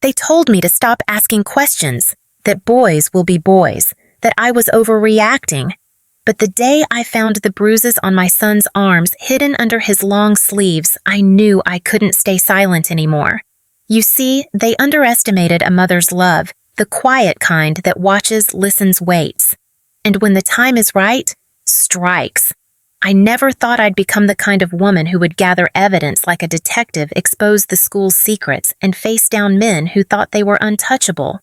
They told me to stop asking questions, that boys will be boys, that I was overreacting. But the day I found the bruises on my son's arms hidden under his long sleeves, I knew I couldn't stay silent anymore. You see, they underestimated a mother's love, the quiet kind that watches, listens, waits. And when the time is right, strikes. I never thought I'd become the kind of woman who would gather evidence like a detective, expose the school's secrets, and face down men who thought they were untouchable.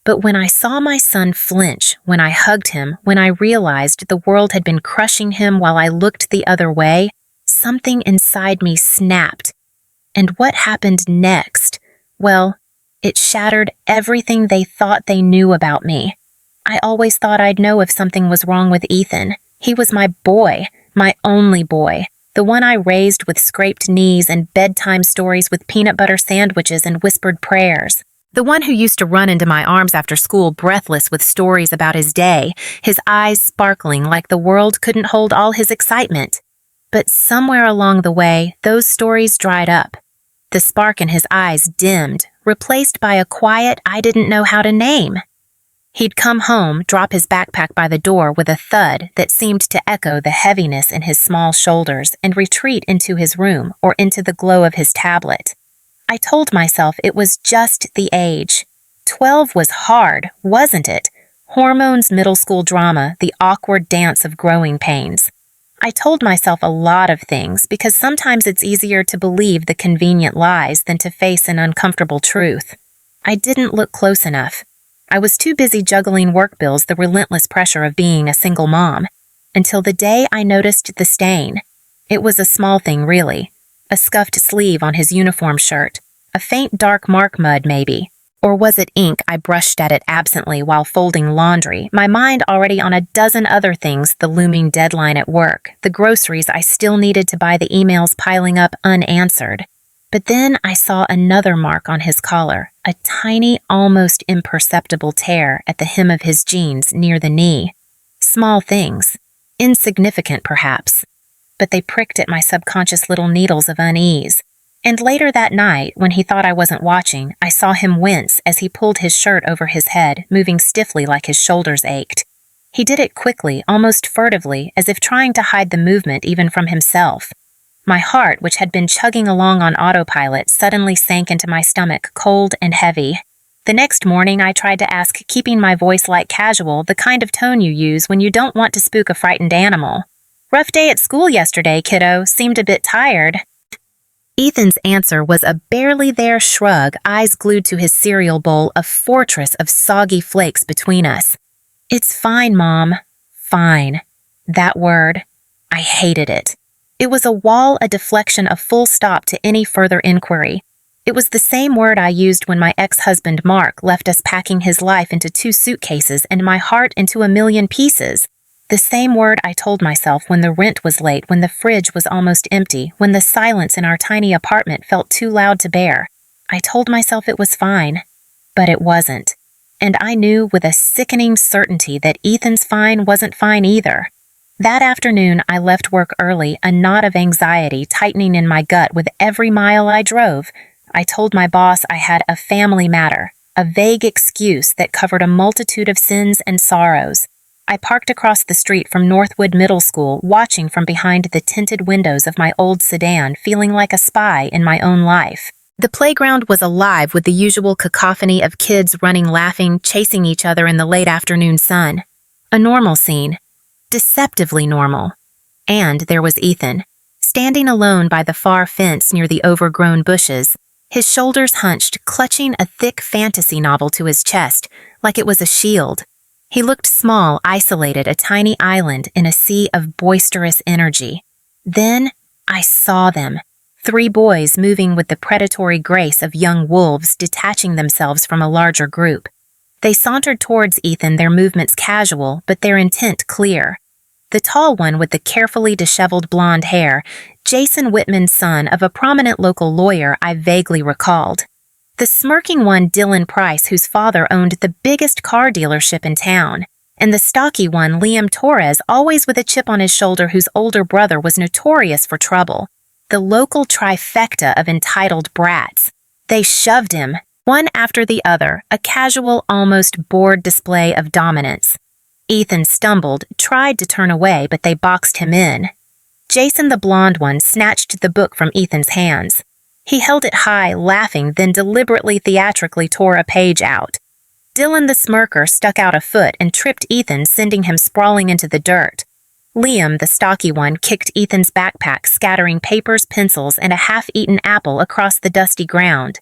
But when I saw my son flinch, when I hugged him, when I realized the world had been crushing him while I looked the other way, something inside me snapped. And what happened next? Well, it shattered everything they thought they knew about me. I always thought I'd know if something was wrong with Ethan. He was my boy, my only boy, the one I raised with scraped knees and bedtime stories with peanut butter sandwiches and whispered prayers. The one who used to run into my arms after school breathless with stories about his day, his eyes sparkling like the world couldn't hold all his excitement. But somewhere along the way, those stories dried up. The spark in his eyes dimmed, replaced by a quiet I didn't know how to name. He'd come home, drop his backpack by the door with a thud that seemed to echo the heaviness in his small shoulders, and retreat into his room or into the glow of his tablet. I told myself it was just the age. 12 was hard, wasn't it? Hormones, middle school drama, the awkward dance of growing pains. I told myself a lot of things because sometimes it's easier to believe the convenient lies than to face an uncomfortable truth. I didn't look close enough. I was too busy juggling work bills, the relentless pressure of being a single mom, until the day I noticed the stain. It was a small thing, really. A scuffed sleeve on his uniform shirt, a faint dark mark mud maybe. Or was it ink? I brushed at it absently while folding laundry, my mind already on a dozen other things, the looming deadline at work, the groceries I still needed to buy, the emails piling up unanswered. But then I saw another mark on his collar, a tiny, almost imperceptible tear at the hem of his jeans near the knee. Small things, insignificant perhaps, but they pricked at my subconscious little needles of unease. And later that night, when he thought I wasn't watching, I saw him wince as he pulled his shirt over his head, moving stiffly like his shoulders ached. He did it quickly, almost furtively, as if trying to hide the movement even from himself. My heart, which had been chugging along on autopilot, suddenly sank into my stomach, cold and heavy. The next morning, I tried to ask, keeping my voice light casual, the kind of tone you use when you don't want to spook a frightened animal. "Rough day at school yesterday, kiddo. Seemed a bit tired." Ethan's answer was a barely there shrug, eyes glued to his cereal bowl, a fortress of soggy flakes between us. "It's fine, Mom. Fine." That word, I hated it. It was a wall, a deflection, a full stop to any further inquiry. It was the same word I used when my ex-husband Mark left us packing his life into 2 suitcases and my heart into 1,000,000 pieces. The same word I told myself when the rent was late, when the fridge was almost empty, when the silence in our tiny apartment felt too loud to bear. I told myself it was fine, but it wasn't. And I knew with a sickening certainty that Ethan's fine wasn't fine either. That afternoon, I left work early, a knot of anxiety tightening in my gut with every mile I drove. I told my boss I had a family matter, a vague excuse that covered a multitude of sins and sorrows. I parked across the street from Northwood Middle School, watching from behind the tinted windows of my old sedan, feeling like a spy in my own life. The playground was alive with the usual cacophony of kids running, laughing, chasing each other in the late afternoon sun. A normal scene. Deceptively normal. And there was Ethan, standing alone by the far fence near the overgrown bushes, his shoulders hunched, clutching a thick fantasy novel to his chest, like it was a shield. He looked small, isolated, a tiny island in a sea of boisterous energy. Then I saw them. 3 boys moving with the predatory grace of young wolves detaching themselves from a larger group. They sauntered towards Ethan, their movements casual, but their intent clear. The tall one with the carefully disheveled blonde hair, Jason Whitman's son of a prominent local lawyer, I vaguely recalled. The smirking one, Dylan Price, whose father owned the biggest car dealership in town. And the stocky one, Liam Torres, always with a chip on his shoulder, whose older brother was notorious for trouble. The local trifecta of entitled brats. They shoved him, one after the other, a casual, almost bored display of dominance. Ethan stumbled, tried to turn away, but they boxed him in. Jason, the blonde one, snatched the book from Ethan's hands. He held it high, laughing, then deliberately theatrically tore a page out. Dylan, the smirker, stuck out a foot and tripped Ethan, sending him sprawling into the dirt. Liam, the stocky one, kicked Ethan's backpack, scattering papers, pencils, and a half-eaten apple across the dusty ground.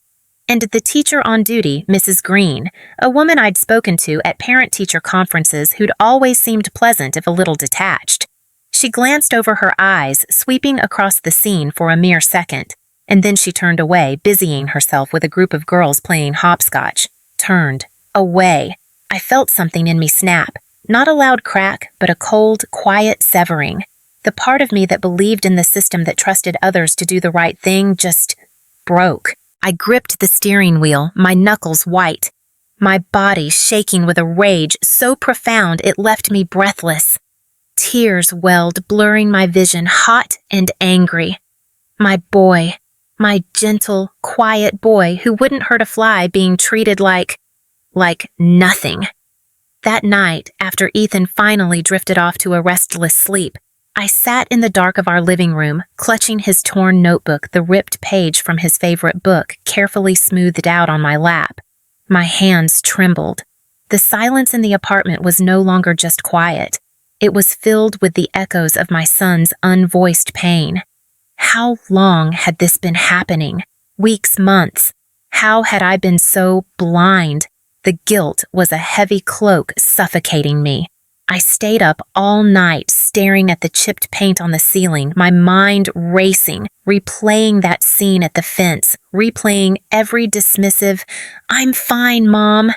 And the teacher on duty, Mrs. Green, a woman I'd spoken to at parent-teacher conferences who'd always seemed pleasant if a little detached. She glanced over her eyes, sweeping across the scene for a mere second, and then she turned away, busying herself with a group of girls playing hopscotch. Turned. Away. I felt something in me snap. Not a loud crack, but a cold, quiet severing. The part of me that believed in the system that trusted others to do the right thing just broke. I gripped the steering wheel, my knuckles white, my body shaking with a rage so profound it left me breathless. Tears welled, blurring my vision, hot and angry. My boy, my gentle, quiet boy who wouldn't hurt a fly being treated like nothing. That night, after Ethan finally drifted off to a restless sleep, I sat in the dark of our living room, clutching his torn notebook, the ripped page from his favorite book, carefully smoothed out on my lap. My hands trembled. The silence in the apartment was no longer just quiet. It was filled with the echoes of my son's unvoiced pain. How long had this been happening? Weeks, months. How had I been so blind? The guilt was a heavy cloak suffocating me. I stayed up all night staring at the chipped paint on the ceiling, my mind racing, replaying that scene at the fence, replaying every dismissive, "I'm fine, Mom."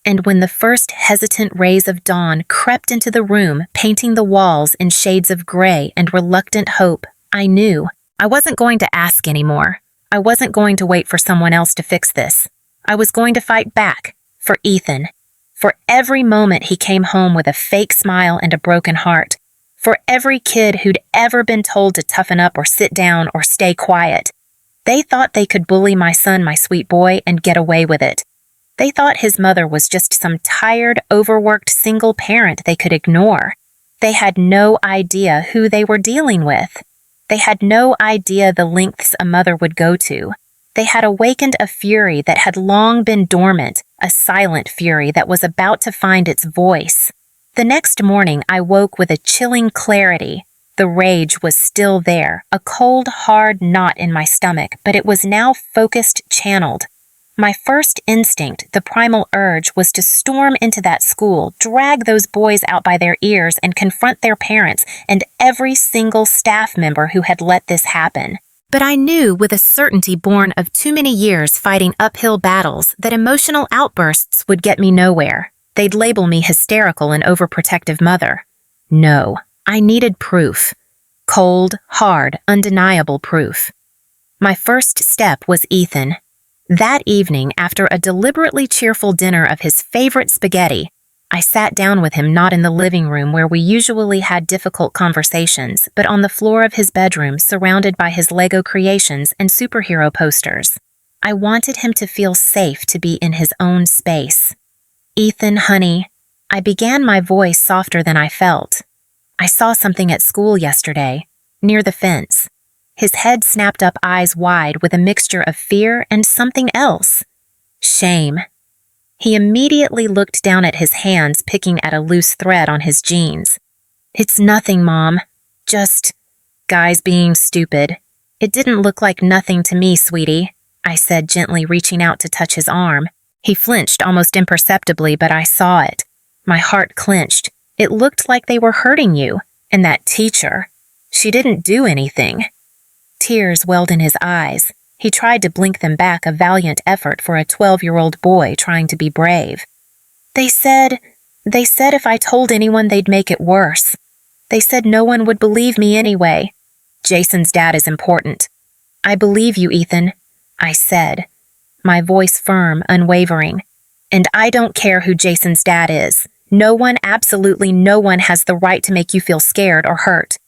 And when the first hesitant rays of dawn crept into the room, painting the walls in shades of gray and reluctant hope, I knew I wasn't going to ask anymore. I wasn't going to wait for someone else to fix this. I was going to fight back. For Ethan. For every moment he came home with a fake smile and a broken heart. For every kid who'd ever been told to toughen up or sit down or stay quiet. They thought they could bully my son, my sweet boy, and get away with it. They thought his mother was just some tired, overworked single parent they could ignore. They had no idea who they were dealing with. They had no idea the lengths a mother would go to. They had awakened a fury that had long been dormant, a silent fury that was about to find its voice. The next morning, I woke with a chilling clarity. The rage was still there, a cold, hard knot in my stomach, but it was now focused, channeled. My first instinct, the primal urge, was to storm into that school, drag those boys out by their ears, and confront their parents and every single staff member who had let this happen. But I knew with a certainty born of too many years fighting uphill battles that emotional outbursts would get me nowhere. They'd label me hysterical and overprotective mother. No, I needed proof. Cold, hard, undeniable proof. My first step was Ethan. That evening, after a deliberately cheerful dinner of his favorite spaghetti, I sat down with him not in the living room where we usually had difficult conversations, but on the floor of his bedroom surrounded by his Lego creations and superhero posters. I wanted him to feel safe to be in his own space. "Ethan, honey," I began, my voice softer than I felt. "I saw something at school yesterday, near the fence." His head snapped up, eyes wide, with a mixture of fear and something else. Shame. He immediately looked down at his hands, picking at a loose thread on his jeans. "It's nothing, Mom. Just guys being stupid. It didn't look like nothing to me, sweetie," I said, gently reaching out to touch his arm. He flinched almost imperceptibly, but I saw it. My heart clenched. It looked like they were hurting you. And that teacher. She didn't do anything. Tears welled in his eyes. He tried to blink them back, a valiant effort for a 12-year-old boy trying to be brave. They said if I told anyone they'd make it worse. They said no one would believe me anyway. Jason's dad is important. I believe you, Ethan, I said, my voice firm, unwavering. And I don't care who Jason's dad is. No one, absolutely no one, has the right to make you feel scared or hurt.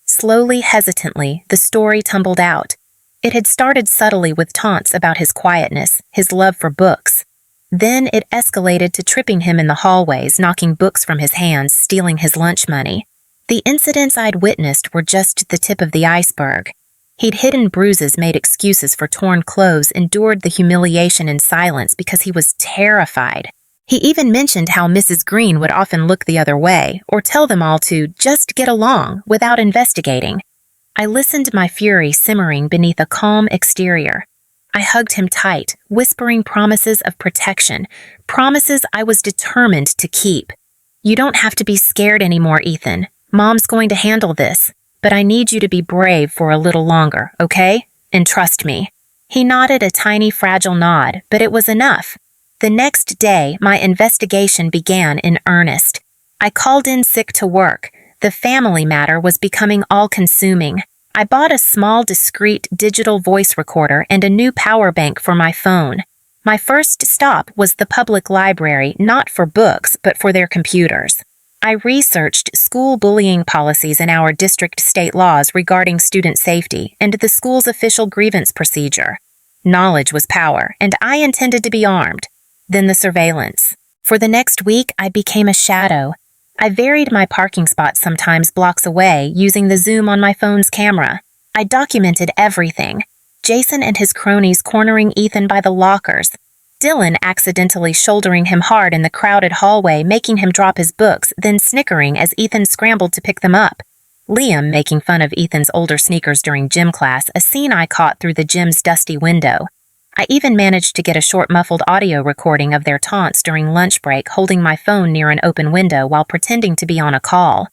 Slowly, hesitantly, the story tumbled out. It had started subtly with taunts about his quietness, his love for books. Then it escalated to tripping him in the hallways, knocking books from his hands, stealing his lunch money. The incidents I'd witnessed were just the tip of the iceberg. He'd hidden bruises, made excuses for torn clothes, endured the humiliation in silence because he was terrified. He even mentioned how Mrs. Green would often look the other way or tell them all to just get along without investigating. I listened, my fury simmering beneath a calm exterior. I hugged him tight, whispering promises of protection, promises I was determined to keep. You don't have to be scared anymore, Ethan. Mom's going to handle this, but I need you to be brave for a little longer, okay? And trust me. He nodded a tiny, fragile nod, but it was enough. The next day, my investigation began in earnest. I called in sick to work. The family matter was becoming all-consuming. I bought a small, discreet digital voice recorder and a new power bank for my phone. My first stop was the public library, not for books, but for their computers. I researched school bullying policies in our district state laws regarding student safety and the school's official grievance procedure. Knowledge was power, and I intended to be armed. Then the surveillance. For the next week, I became a shadow. I varied my parking spots sometimes blocks away using the zoom on my phone's camera. I documented everything. Jason and his cronies cornering Ethan by the lockers. Dylan accidentally shouldering him hard in the crowded hallway, making him drop his books, then snickering as Ethan scrambled to pick them up. Liam making fun of Ethan's older sneakers during gym class, a scene I caught through the gym's dusty window. I even managed to get a short muffled audio recording of their taunts during lunch break, holding my phone near an open window while pretending to be on a call.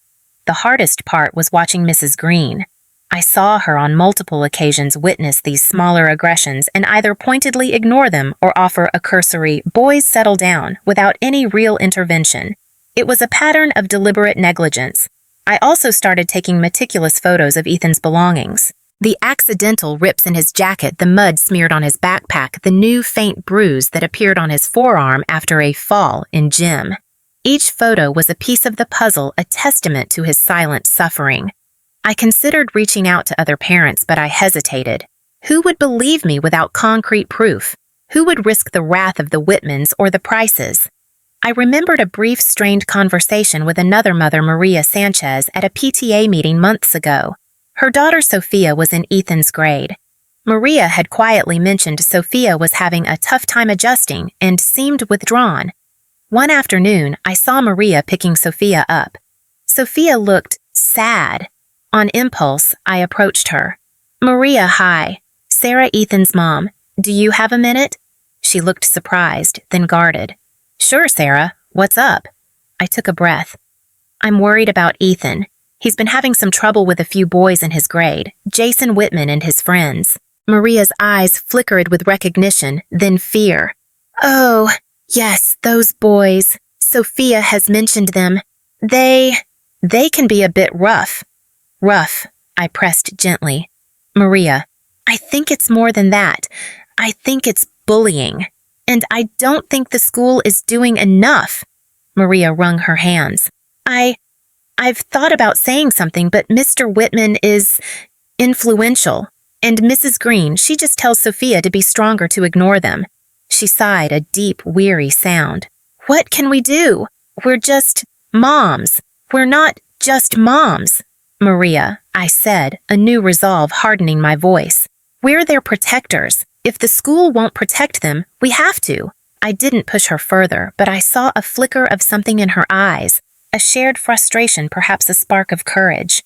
The hardest part was watching Mrs. Green. I saw her on multiple occasions witness these smaller aggressions and either pointedly ignore them or offer a cursory, "Boys, settle down," without any real intervention. It was a pattern of deliberate negligence. I also started taking meticulous photos of Ethan's belongings. The accidental rips in his jacket, the mud smeared on his backpack, the new faint bruise that appeared on his forearm after a fall in gym. Each photo was a piece of the puzzle, a testament to his silent suffering. I considered reaching out to other parents, but I hesitated. Who would believe me without concrete proof? Who would risk the wrath of the Whitmans or the Prices? I remembered a brief, strained conversation with another mother, Maria Sanchez, at a PTA meeting months ago. Her daughter Sophia was in Ethan's grade. Maria had quietly mentioned Sophia was having a tough time adjusting and seemed withdrawn. One afternoon, I saw Maria picking Sophia up. Sophia looked sad. On impulse, I approached her. "Maria, hi. Sarah, Ethan's mom. Do you have a minute?" She looked surprised, then guarded. "Sure, Sarah. What's up?" I took a breath. "I'm worried about Ethan. He's been having some trouble with a few boys in his grade, Jason Whitman and his friends." Maria's eyes flickered with recognition, then fear. "Oh, yes, those boys. Sophia has mentioned them. They can be a bit rough." "Rough," I pressed gently. "Maria, I think it's more than that. I think it's bullying. And I don't think the school is doing enough." Maria wrung her hands. I've thought about saying something, but Mr. Whitman is influential. And Mrs. Green, she just tells Sophia to be stronger to ignore them." She sighed a deep, weary sound. "What can we do? We're just moms. We're not just moms." "Maria," I said, a new resolve hardening my voice. "We're their protectors. If the school won't protect them, we have to." I didn't push her further, but I saw a flicker of something in her eyes. A shared frustration, perhaps a spark of courage.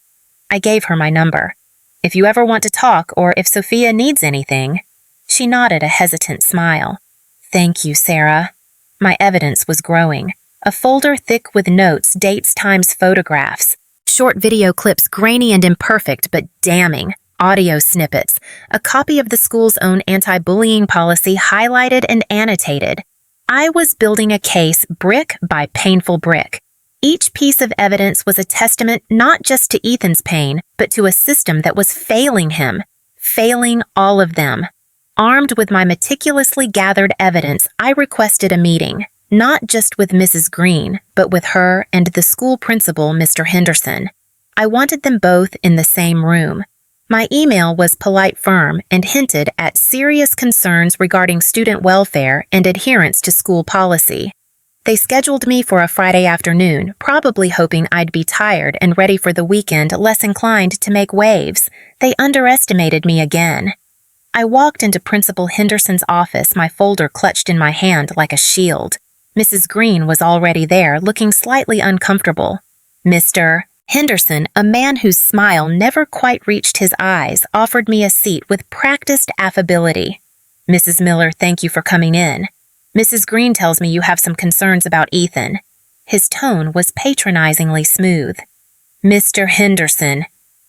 I gave her my number. "If you ever want to talk or if Sophia needs anything." She nodded a hesitant smile. "Thank you, Sarah." My evidence was growing. A folder thick with notes, dates, times, photographs. Short video clips, grainy and imperfect, but damning. Audio snippets. A copy of the school's own anti-bullying policy highlighted and annotated. I was building a case brick by painful brick. Each piece of evidence was a testament not just to Ethan's pain, but to a system that was failing him, failing all of them. Armed with my meticulously gathered evidence, I requested a meeting, not just with Mrs. Green, but with her and the school principal, Mr. Henderson. I wanted them both in the same room. My email was polite firm and hinted at serious concerns regarding student welfare and adherence to school policy. They scheduled me for a Friday afternoon, probably hoping I'd be tired and ready for the weekend, less inclined to make waves. They underestimated me again. I walked into Principal Henderson's office, my folder clutched in my hand like a shield. Mrs. Green was already there, looking slightly uncomfortable. Mr. Henderson, a man whose smile never quite reached his eyes, offered me a seat with practiced affability. "Mrs. Miller, thank you for coming in. Mrs. Green tells me you have some concerns about Ethan." His tone was patronizingly smooth. "Mr. Henderson,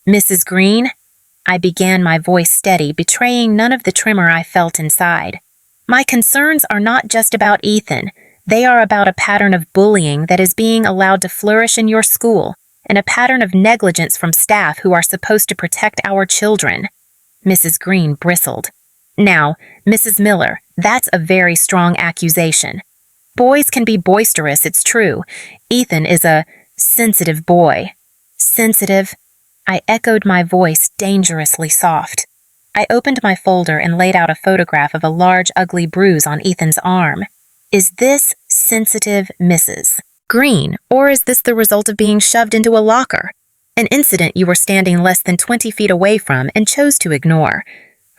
Mrs. Green?" I began, my voice steady, betraying none of the tremor I felt inside. "My concerns are not just about Ethan. They are about a pattern of bullying that is being allowed to flourish in your school, and a pattern of negligence from staff who are supposed to protect our children." Mrs. Green bristled. "Now, Mrs. Miller, that's a very strong accusation. Boys can be boisterous, it's true. Ethan is a sensitive boy." "Sensitive?" I echoed, my voice dangerously soft. I opened my folder and laid out a photograph of a large, ugly bruise on Ethan's arm. "Is this sensitive, Mrs. Green, or is this the result of being shoved into a locker? An incident you were standing less than 20 feet away from and chose to ignore."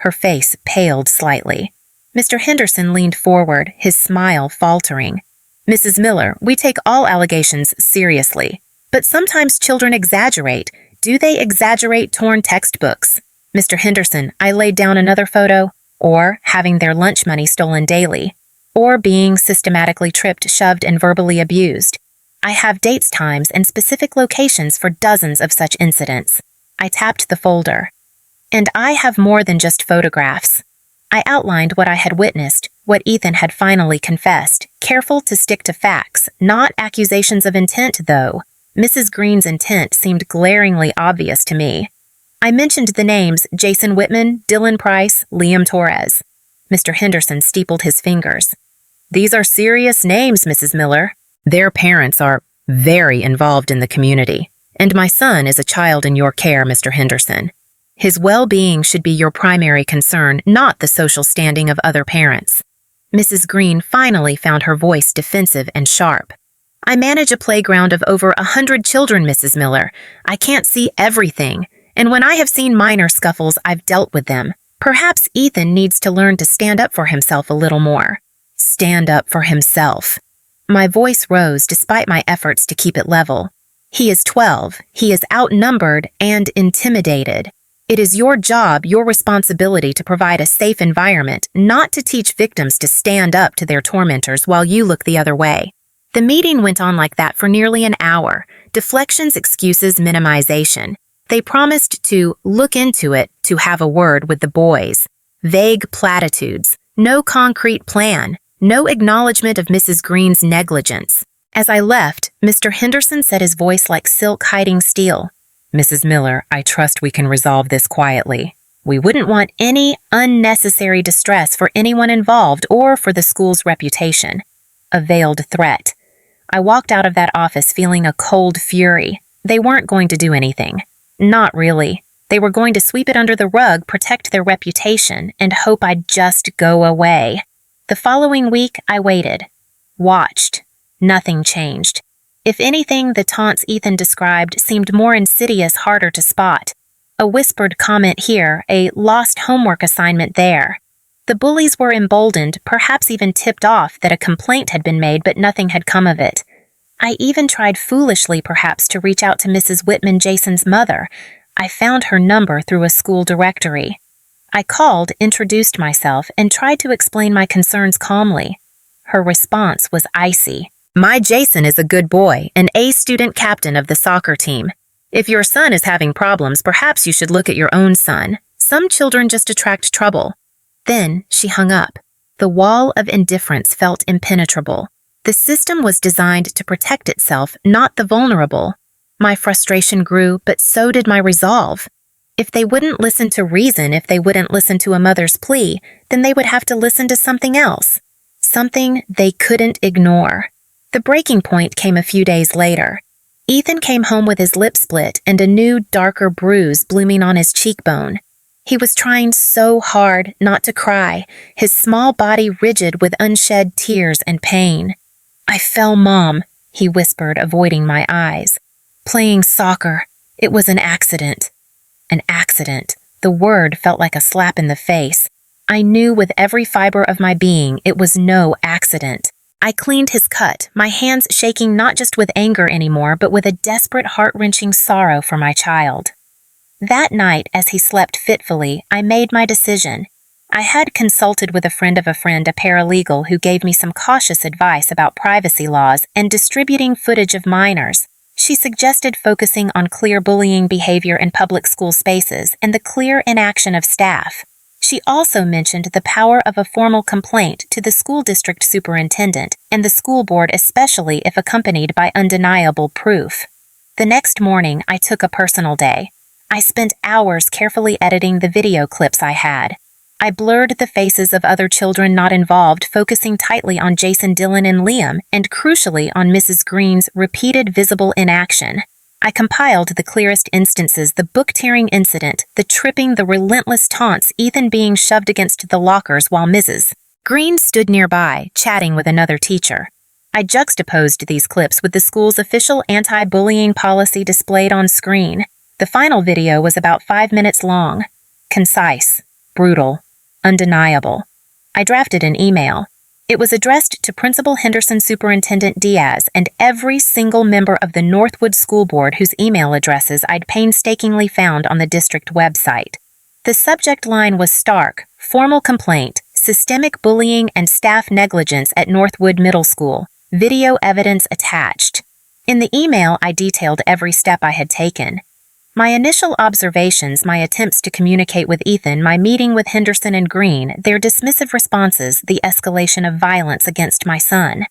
Her face paled slightly. Mr. Henderson leaned forward, his smile faltering. "Mrs. Miller, we take all allegations seriously. But sometimes children exaggerate. Do they exaggerate torn textbooks? Mr. Henderson, I laid down another photo, or having their lunch money stolen daily, or being systematically tripped, shoved, and verbally abused. I have dates, times, and specific locations for dozens of such incidents." I tapped the folder. "And I have more than just photographs." I outlined what I had witnessed, what Ethan had finally confessed, careful to stick to facts, not accusations of intent, though. Mrs. Green's intent seemed glaringly obvious to me. I mentioned the names Jason Whitman, Dylan Price, Liam Torres. Mr. Henderson steepled his fingers. "These are serious names, Mrs. Miller. Their parents are very involved in the community, and my son is a child in your care, Mr. Henderson. His well-being should be your primary concern, not the social standing of other parents." Mrs. Green finally found her voice defensive and sharp. "I manage a playground of over 100 children, Mrs. Miller. I can't see everything, and when I have seen minor scuffles, I've dealt with them. Perhaps Ethan needs to learn to stand up for himself a little more." Stand up for himself. My voice rose despite my efforts to keep it level. "He is 12. He is outnumbered and intimidated. It is your job, your responsibility to provide a safe environment, not to teach victims to stand up to their tormentors while you look the other way." The meeting went on like that for nearly an hour. Deflections, excuses, minimization. They promised to look into it, to have a word with the boys. Vague platitudes. No concrete plan. No acknowledgement of Mrs. Green's negligence. As I left, Mr. Henderson said, his voice like silk hiding steel. "Mrs. Miller, I trust we can resolve this quietly. We wouldn't want any unnecessary distress for anyone involved or for the school's reputation." A veiled threat. I walked out of that office feeling a cold fury. They weren't going to do anything. Not really. They were going to sweep it under the rug, protect their reputation, and hope I'd just go away. The following week, I waited. Watched. Nothing changed. If anything, the taunts Ethan described seemed more insidious, harder to spot. A whispered comment here, a lost homework assignment there. The bullies were emboldened, perhaps even tipped off that a complaint had been made, but nothing had come of it. I even tried foolishly, perhaps, to reach out to Mrs. Whitman, Jason's mother. I found her number through a school directory. I called, introduced myself, and tried to explain my concerns calmly. Her response was icy. "My Jason is a good boy, an A student captain of the soccer team. If your son is having problems, perhaps you should look at your own son. Some children just attract trouble." Then she hung up. The wall of indifference felt impenetrable. The system was designed to protect itself, not the vulnerable. My frustration grew, but so did my resolve. If they wouldn't listen to reason, if they wouldn't listen to a mother's plea, then they would have to listen to something else. Something they couldn't ignore. The breaking point came a few days later. Ethan came home with his lip split and a new, darker bruise blooming on his cheekbone. He was trying so hard not to cry, his small body rigid with unshed tears and pain. "I fell, Mom," he whispered, avoiding my eyes. "Playing soccer. It was an accident." An accident. The word felt like a slap in the face. I knew with every fiber of my being it was no accident. I cleaned his cut, my hands shaking not just with anger anymore, but with a desperate, heart-wrenching sorrow for my child. That night, as he slept fitfully, I made my decision. I had consulted with a friend, a paralegal, who gave me some cautious advice about privacy laws and distributing footage of minors. She suggested focusing on clear bullying behavior in public school spaces and the clear inaction of staff. She also mentioned the power of a formal complaint to the school district superintendent and the school board, especially if accompanied by undeniable proof. The next morning, I took a personal day. I spent hours carefully editing the video clips I had. I blurred the faces of other children not involved, focusing tightly on Jason, Dylan, and Liam, and crucially on Mrs. Green's repeated visible inaction. I compiled the clearest instances: the book-tearing incident, the tripping, the relentless taunts, Ethan being shoved against the lockers while Mrs. Green stood nearby, chatting with another teacher. I juxtaposed these clips with the school's official anti-bullying policy displayed on screen. The final video was about 5 minutes long. Concise, brutal, undeniable. I drafted an email. It was addressed to Principal Henderson, Superintendent Diaz, and every single member of the Northwood School Board whose email addresses I'd painstakingly found on the district website. The subject line was stark: formal complaint, systemic bullying and staff negligence at Northwood Middle School. Video evidence attached. In the email, I detailed every step I had taken. My initial observations, my attempts to communicate with Ethan, my meeting with Henderson and Green, their dismissive responses, the escalation of violence against my son.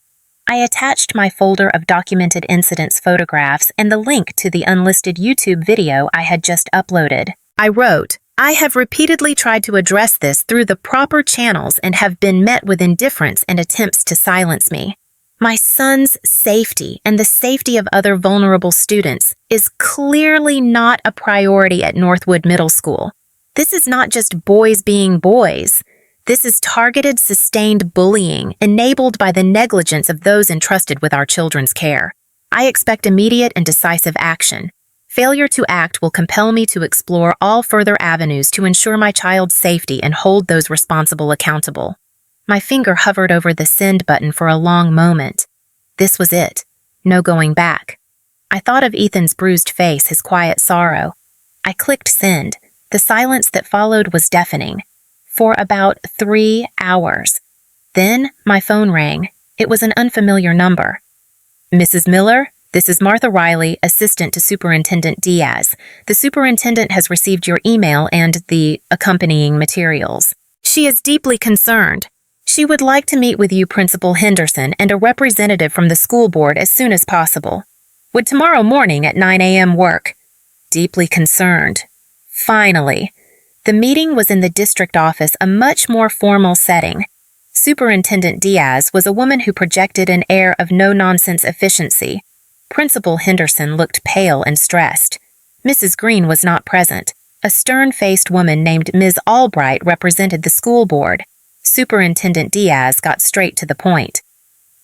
I attached my folder of documented incidents photographs and the link to the unlisted YouTube video I had just uploaded. I wrote, "I have repeatedly tried to address this through the proper channels and have been met with indifference and attempts to silence me. My son's safety and the safety of other vulnerable students is clearly not a priority at Northwood Middle School. This is not just boys being boys. This is targeted, sustained bullying enabled by the negligence of those entrusted with our children's care. I expect immediate and decisive action. Failure to act will compel me to explore all further avenues to ensure my child's safety and hold those responsible accountable." My finger hovered over the send button for a long moment. This was it. No going back. I thought of Ethan's bruised face, his quiet sorrow. I clicked send. The silence that followed was deafening. For about 3 hours. Then my phone rang. It was an unfamiliar number. "Mrs. Miller, this is Martha Riley, assistant to Superintendent Diaz. The superintendent has received your email and the accompanying materials. She is deeply concerned. She would like to meet with you, Principal Henderson, and a representative from the school board as soon as possible. Would tomorrow morning at 9 a.m. work? Deeply concerned." Finally. The meeting was in the district office, a much more formal setting. Superintendent Diaz was a woman who projected an air of no-nonsense efficiency. Principal Henderson looked pale and stressed. Mrs. Green was not present. A stern-faced woman named Ms. Albright represented the school board. Superintendent Diaz got straight to the point.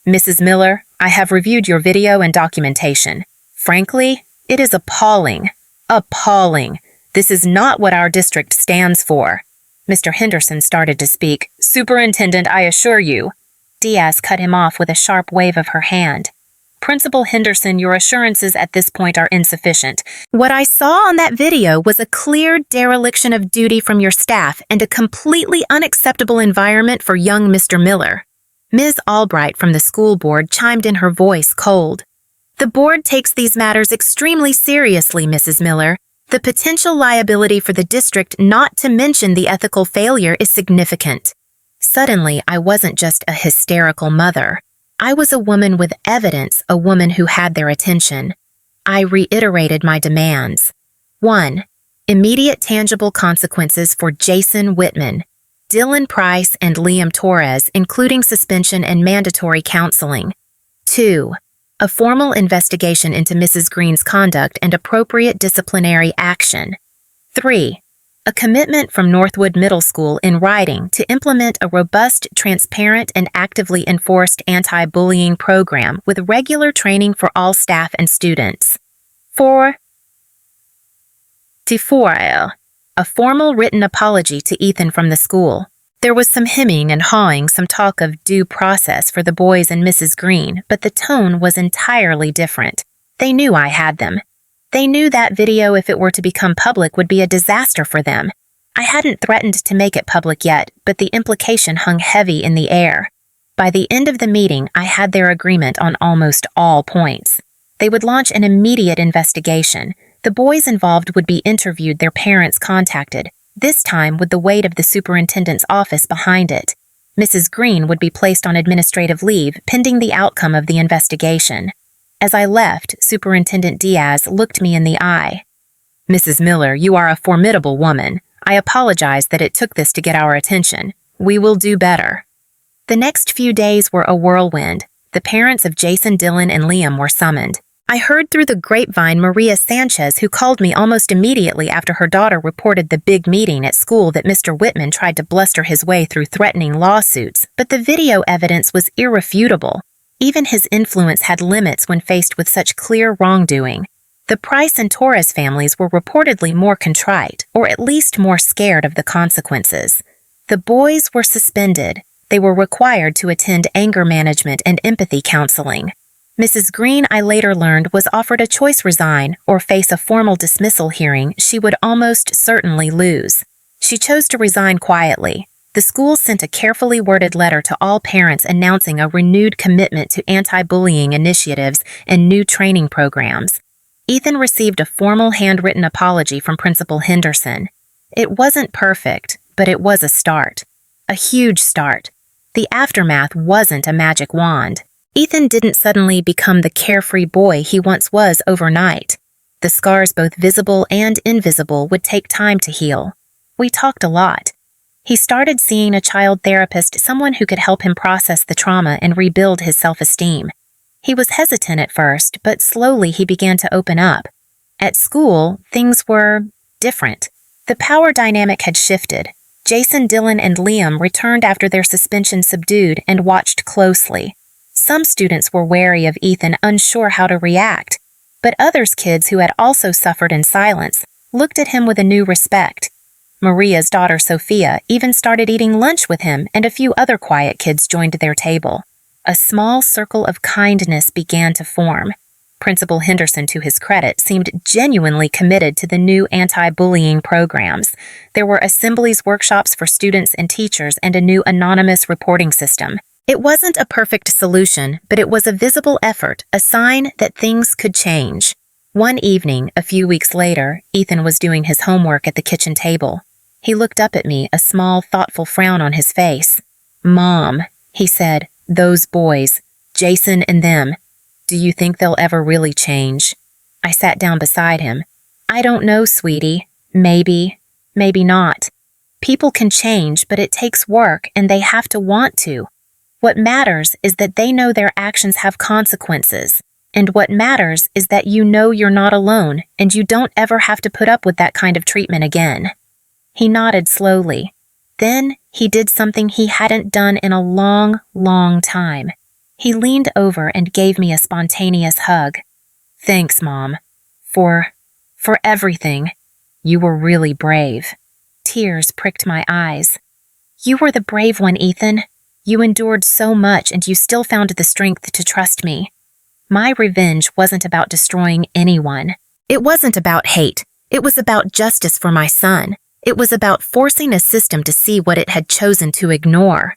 "Mrs. Miller, I have reviewed your video and documentation. Frankly, it is appalling. Appalling. This is not what our district stands for." Mr. Henderson started to speak. "Superintendent, I assure you." Diaz cut him off with a sharp wave of her hand. "Principal Henderson, your assurances at this point are insufficient. What I saw on that video was a clear dereliction of duty from your staff and a completely unacceptable environment for young Mr. Miller." Ms. Albright from the school board chimed in, her voice cold. "The board takes these matters extremely seriously, Mrs. Miller. The potential liability for the district, not to mention the ethical failure, is significant." Suddenly, I wasn't just a hysterical mother. I was a woman with evidence, a woman who had their attention. I reiterated my demands. 1. Immediate tangible consequences for Jason Whitman, Dylan Price, and Liam Torres, including suspension and mandatory counseling. 2. A formal investigation into Mrs. Green's conduct and appropriate disciplinary action. 3. A commitment from Northwood Middle School in writing to implement a robust, transparent, and actively enforced anti-bullying program with regular training for all staff and students. 4. A formal written apology to Ethan from the school. There was some hemming and hawing, some talk of due process for the boys and Mrs. Green, but the tone was entirely different. They knew I had them. They knew that video, if it were to become public, would be a disaster for them. I hadn't threatened to make it public yet, but the implication hung heavy in the air. By the end of the meeting, I had their agreement on almost all points. They would launch an immediate investigation. The boys involved would be interviewed, their parents contacted, this time with the weight of the superintendent's office behind it. Mrs. Green would be placed on administrative leave pending the outcome of the investigation. As I left, Superintendent Diaz looked me in the eye. "Mrs. Miller, you are a formidable woman. I apologize that it took this to get our attention. We will do better." The next few days were a whirlwind. The parents of Jason, Dylan, and Liam were summoned. I heard through the grapevine Maria Sanchez, who called me almost immediately after her daughter reported the big meeting at school, that Mr. Whitman tried to bluster his way through threatening lawsuits, but the video evidence was irrefutable. Even his influence had limits when faced with such clear wrongdoing. The Price and Torres families were reportedly more contrite, or at least more scared of the consequences. The boys were suspended. They were required to attend anger management and empathy counseling. Mrs. Green, I later learned, was offered a choice: resign or face a formal dismissal hearing she would almost certainly lose. She chose to resign quietly. The school sent a carefully worded letter to all parents announcing a renewed commitment to anti-bullying initiatives and new training programs. Ethan received a formal handwritten apology from Principal Henderson. It wasn't perfect, but it was a start. A huge start. The aftermath wasn't a magic wand. Ethan didn't suddenly become the carefree boy he once was overnight. The scars, both visible and invisible, would take time to heal. We talked a lot. He started seeing a child therapist, someone who could help him process the trauma and rebuild his self-esteem. He was hesitant at first, but slowly he began to open up. At school, things were different. The power dynamic had shifted. Jason, Dylan, and Liam returned after their suspension subdued and watched closely. Some students were wary of Ethan, unsure how to react, but others, kids who had also suffered in silence, looked at him with a new respect. Maria's daughter, Sophia, even started eating lunch with him, and a few other quiet kids joined their table. A small circle of kindness began to form. Principal Henderson, to his credit, seemed genuinely committed to the new anti-bullying programs. There were assemblies, workshops for students and teachers, and a new anonymous reporting system. It wasn't a perfect solution, but it was a visible effort, a sign that things could change. One evening, a few weeks later, Ethan was doing his homework at the kitchen table. He looked up at me, a small, thoughtful frown on his face. "Mom," he said, "those boys, Jason and them, do you think they'll ever really change?" I sat down beside him. "I don't know, sweetie. Maybe, maybe not. People can change, but it takes work, and they have to want to. What matters is that they know their actions have consequences. And what matters is that you know you're not alone, and you don't ever have to put up with that kind of treatment again." He nodded slowly. Then he did something he hadn't done in a long, long time. He leaned over and gave me a spontaneous hug. "Thanks, Mom. For everything. You were really brave." Tears pricked my eyes. "You were the brave one, Ethan. You endured so much, and you still found the strength to trust me." My revenge wasn't about destroying anyone. It wasn't about hate. It was about justice for my son. It was about forcing a system to see what it had chosen to ignore.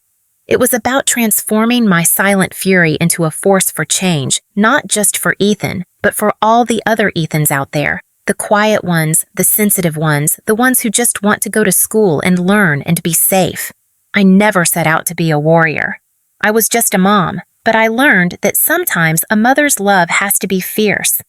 It was about transforming my silent fury into a force for change, not just for Ethan, but for all the other Ethans out there. The quiet ones, the sensitive ones, the ones who just want to go to school and learn and be safe. I never set out to be a warrior. I was just a mom, but I learned that sometimes a mother's love has to be fierce.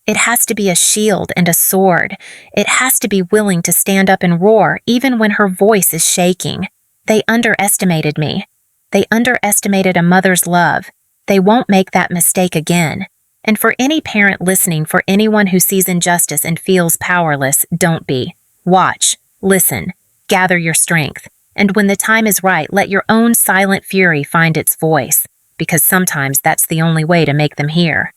It has to be a shield and a sword. It has to be willing to stand up and roar even when her voice is shaking. They underestimated me. They underestimated a mother's love. They won't make that mistake again. And for any parent listening, for anyone who sees injustice and feels powerless, don't be. Watch, listen, gather your strength, and when the time is right, let your own silent fury find its voice, because sometimes that's the only way to make them hear.